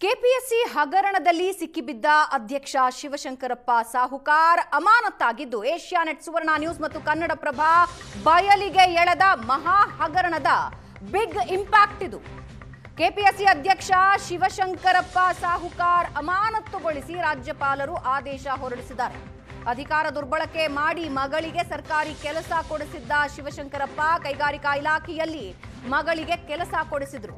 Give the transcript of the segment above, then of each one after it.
KPSC ಹಗರಣದಲ್ಲಿ ಸಿಕ್ಕಿಬಿದ್ದ ಅಧ್ಯಕ್ಷ ಶಿವಶಂಕರಪ್ಪ ಸಾಹುಕಾರ್ ಅಮಾನತ್ತಾಗಿದ್ದು Asianet ಸುವರ್ಣ news ಮತ್ತು ಕನ್ನಡಪ್ರಭ ಬಯಲಿಗೆ ಎಳೆದ ಮಹಾ ಹಗರಣದ ಬಿಗ್ ಇಂಪ್ಯಾಕ್ಟ್ ಇದು. ಕೆಪಿಎಸ್ಸಿ ಅಧ್ಯಕ್ಷ ಶಿವಶಂಕರಪ್ಪ ಸಾಹುಕಾರ್ ಅಮಾನತ್ತುಗೊಳಿಸಿ ರಾಜ್ಯಪಾಲರು ಆದೇಶ ಹೊರಡಿಸಿದ್ದಾರೆ. ಅಧಿಕಾರ ದುರ್ಬಳಕೆ ಮಾಡಿ ಮಗಳಿಗೆ ಸರ್ಕಾರಿ ಕೆಲಸ ಕೊಡಿಸಿದ್ದ ಶಿವಶಂಕರಪ್ಪ ಕೈಗಾರಿಕಾ ಇಲಾಖೆಯಲ್ಲಿ ಮಗಳಿಗೆ ಕೆಲಸ ಕೊಡಿಸಿದ್ರು.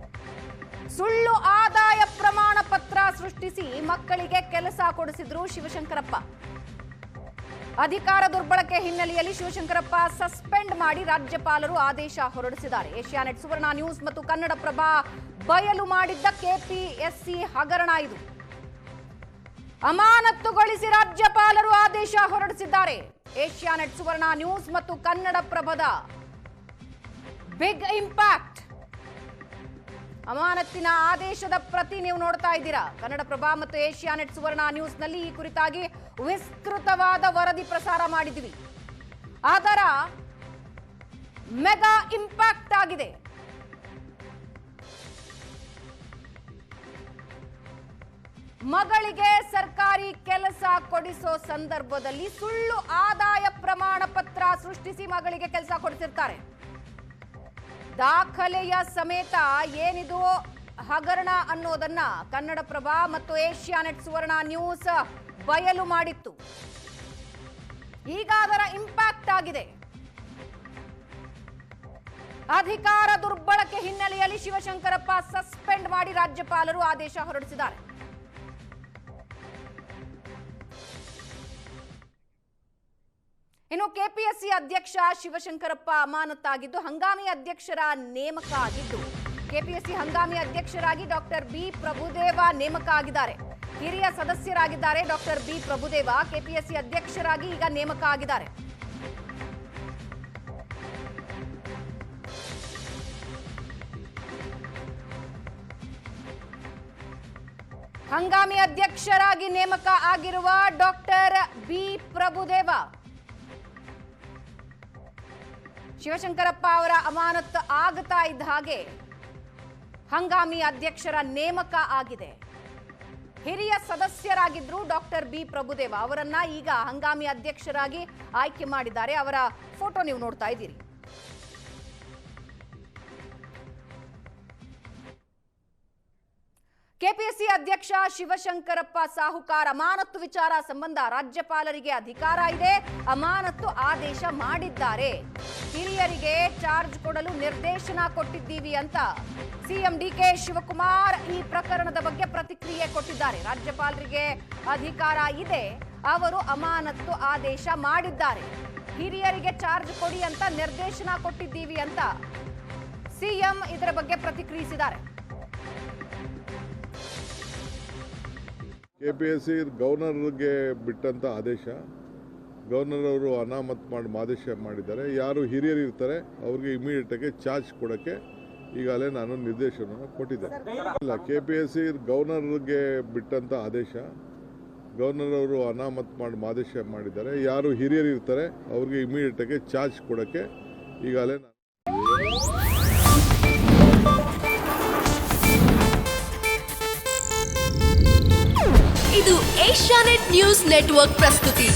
ಸುಳ್ಳು ಆದಾಯ ಪ್ರಮಾಣ ಪತ್ರ ಸೃಷ್ಟಿಸಿ ಮಕ್ಕಳಿಗೆ ಕೆಲಸ ಕೊಡಿಸಿದ್ರು ಶಿವಶಂಕರಪ್ಪ. ಅಧಿಕಾರ ದುರ್ಬಳಕೆ ಹಿನ್ನೆಲೆಯಲ್ಲಿ ಶಿವಶಂಕರಪ್ಪ ಸಸ್ಪೆಂಡ್ ಮಾಡಿ ರಾಜ್ಯಪಾಲರು ಆದೇಶ ಹೊರಡಿಸಿದ್ದಾರೆ. ಏಷ್ಯಾನೆಟ್ ಸುವರ್ಣ ನ್ಯೂಸ್ ಮತ್ತು ಕನ್ನಡಪ್ರಭ ಬಯಲು ಮಾಡಿದ್ದ ಕೆಪಿಎಸ್ಸಿ ಹಗರಣ ಇದು. ಅಮಾನತ್ತುಗೊಳಿಸಿ ರಾಜ್ಯಪಾಲರು ಆದೇಶ ಹೊರಡಿಸಿದ್ದಾರೆ. ಏಷ್ಯಾನೆಟ್ ಸುವರ್ಣ ನ್ಯೂಸ್ ಮತ್ತು ಕನ್ನಡಪ್ರಭದ ಬಿಗ್ ಇಂಪ್ಯಾಕ್ಟ್. ಅಮಾನತ್ತಿನ ಆದೇಶದ ಪ್ರತಿ ನೀವು ನೋಡ್ತಾ ಇದ್ದೀರಾ. ಕನ್ನಡಪ್ರಭ ಮತ್ತು ಏಷ್ಯಾನೆಟ್ ಸುವರ್ಣ ನ್ಯೂಸ್ನಲ್ಲಿ ಈ ಕುರಿತಾಗಿ ವಿಸ್ತೃತವಾದ ವರದಿ ಪ್ರಸಾರ ಮಾಡಿದ್ವಿ. ಅದರ ಮೆಗಾ ಇಂಪ್ಯಾಕ್ಟ್ ಆಗಿದೆ. ಮಗಳಿಗೆ ಸರ್ಕಾರಿ ಕೆಲಸ ಕೊಡಿಸೋ ಸಂದರ್ಭದಲ್ಲಿ ಸುಳ್ಳು ಆದಾಯ ಪ್ರಮಾಣ ಪತ್ರ ಸೃಷ್ಟಿಸಿ ಮಗಳಿಗೆ ಕೆಲಸ ಕೊಡಿಸಿರ್ತಾರೆ. ದಾಖಲೆಯ ಸಮೇತ ಏನಿದು ಹಗರಣ ಅನ್ನೋದನ್ನ ಕನ್ನಡಪ್ರಭ ಮತ್ತು ಏಷ್ಯಾನೆಟ್ ಸುವರ್ಣ ನ್ಯೂಸ್ ಬಯಲು ಮಾಡಿತ್ತು. ಈಗ ಅದರ ಇಂಪ್ಯಾಕ್ಟ್ ಆಗಿದೆ. ಅಧಿಕಾರ ದುರ್ಬಳಕೆ ಹಿನ್ನೆಲೆಯಲ್ಲಿ ಶಿವಶಂಕರಪ್ಪ ಸಸ್ಪೆಂಡ್ ಮಾಡಿ ರಾಜ್ಯಪಾಲರು ಆದೇಶ ಹೊರಡಿಸಿದ್ದಾರೆ. ಇನ್ನು ಕೆಪಿಎಸ್ಸಿ ಅಧ್ಯಕ್ಷ ಶಿವಶಂಕರಪ್ಪ ಅಮಾನತ್ತಾಗಿದ್ದು ಹಂಗಾಮಿ ಅಧ್ಯಕ್ಷರ ನೇಮಕ ಆಗಿದ್ದು ಕೆಪಿಎಸ್ಸಿ ಹಂಗಾಮಿ ಅಧ್ಯಕ್ಷರಾಗಿ ಡಾಕ್ಟರ್ ಬಿ ಪ್ರಭುದೇವ ನೇಮಕ ಆಗಿದ್ದಾರೆ. ಹಿರಿಯ ಸದಸ್ಯರಾಗಿದ್ದಾರೆ ಡಾಕ್ಟರ್ ಬಿ ಪ್ರಭುದೇವ ಕೆಪಿಎಸ್ಸಿ ಅಧ್ಯಕ್ಷರಾಗಿ ಈಗ ನೇಮಕ ಆಗಿದ್ದಾರೆ. ಹಂಗಾಮಿ ಅಧ್ಯಕ್ಷರಾಗಿ ನೇಮಕ ಆಗಿರುವ ಡಾಕ್ಟರ್ ಬಿ ಪ್ರಭುದೇವ ಶಿವಶಂಕರಪ್ಪ ಅವರ ಅಮಾನತ್ತು ಆಗ್ತಾ ಇದ್ದ ಹಾಗೆ ಹಂಗಾಮಿ ಅಧ್ಯಕ್ಷರ ನೇಮಕ ಆಗಿದೆ. ಹಿರಿಯ ಸದಸ್ಯರಾಗಿದ್ರು ಡಾಕ್ಟರ್ ಬಿ ಪ್ರಭುದೇವ ಅವರನ್ನ ಈಗ ಹಂಗಾಮಿ ಅಧ್ಯಕ್ಷರಾಗಿ ಆಯ್ಕೆ ಮಾಡಿದ್ದಾರೆ. ಅವರ ಫೋಟೋ ನೀವು ನೋಡ್ತಾ ಇದ್ದೀರಿ. ಕೆಪಿಎಸ್ಸಿ ಅಧ್ಯಕ್ಷ ಶಿವಶಂಕರಪ್ಪ ಸಾಹುಕಾರ್ ಅಮಾನತ್ತು ವಿಚಾರ ಸಂಬಂಧ ರಾಜ್ಯಪಾಲರಿಗೆ ಅಧಿಕಾರ ಇದೆ. ಅಮಾನತ್ತು ಆದೇಶ ಮಾಡಿದ್ದಾರೆ. ಹಿರಿಯರಿಗೆ ಚಾರ್ಜ್ ಕೊಡಲು ನಿರ್ದೇಶನ ಕೊಟ್ಟಿದ್ದೀವಿ ಅಂತ ಸಿಎಂ ಡಿಕೆ ಶಿವಕುಮಾರ್ ಈ ಪ್ರಕರಣದ ಬಗ್ಗೆ ಪ್ರತಿಕ್ರಿಯೆ ಕೊಟ್ಟಿದ್ದಾರೆ. ರಾಜ್ಯಪಾಲರಿಗೆ ಅಧಿಕಾರ ಇದೆ, ಅವರು ಅಮಾನತ್ತು ಆದೇಶ ಮಾಡಿದ್ದಾರೆ. ಹಿರಿಯರಿಗೆ ಚಾರ್ಜ್ ಕೊಡಿ ಅಂತ ನಿರ್ದೇಶನ ಕೊಟ್ಟಿದ್ದೀವಿ ಅಂತ ಸಿಎಂ ಇದರ ಬಗ್ಗೆ ಪ್ರತಿಕ್ರಿಯಿಸಿದ್ದಾರೆ. ಕೆಪಿಎಸ್ಸಿ ಗವರ್ನರ್ಗೆ ಬಿಟ್ಟಂತ ಆದೇಶ, ಗವರ್ನರ್ ಅವರು ಅನಾಮತ್ ಮಾಡಿ ಆದೇಶ ಮಾಡಿದ್ದಾರೆ. ಯಾರು ಹಿರಿಯರು ಇರ್ತಾರೆ ಅವ್ರಿಗೆ ಇಮಿಡಿಯೇಟ್ ಆಗಿ ಚಾರ್ಜ್ ಕೊಡೋಕ್ಕೆ ಈಗಾಗಲೇ ನಾನು ನಿರ್ದೇಶನ ಕೊಟ್ಟಿದ್ದೆ. ಇಲ್ಲ, ಕೆಪಿಎಸ್ಸಿ ಗವರ್ನರ್ಗೆ ಬಿಟ್ಟಂತ ಆದೇಶ, ಗವರ್ನರ್ ಅವರು ಅನಾಮತ್ ಮಾಡಿ ಆದೇಶ ಮಾಡಿದ್ದಾರೆ. ಯಾರು ಹಿರಿಯರು ಇರ್ತಾರೆ ಅವ್ರಿಗೆ ಇಮಿಡಿಯೇಟ್ ಆಗಿ ಚಾರ್ಜ್ ಕೊಡೋಕ್ಕೆ ಈಗಾಗಲೇ ಇದು ಏಷ್ಯಾನೆಟ್ ನ್ಯೂಸ್ ನೆಟ್ವರ್ಕ್ ಪ್ರಸ್ತುತಿ.